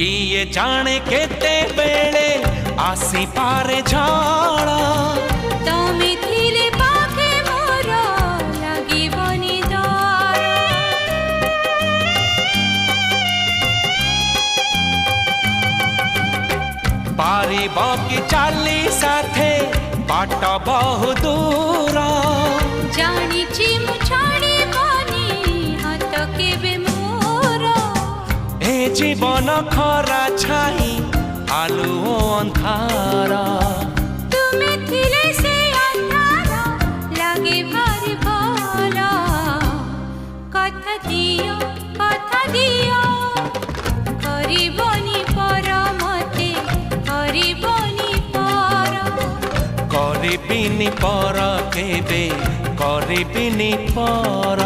किए जाने केते बेले आसी पारे झाड़ा तमे थिले पाखे मोर लागिबनी डर पारिब कि चाली साथे बाट बहु दूर जानिछि मु छाड़िबनी हाथ केबे मोर ए जीवन खरा छाई आलु अंधार तुमे थिले से अंधार लागे भारी भल कथा दियो करिबनी पर मते करिबनी पर करिबिनी पर केबे करिबिनी पर।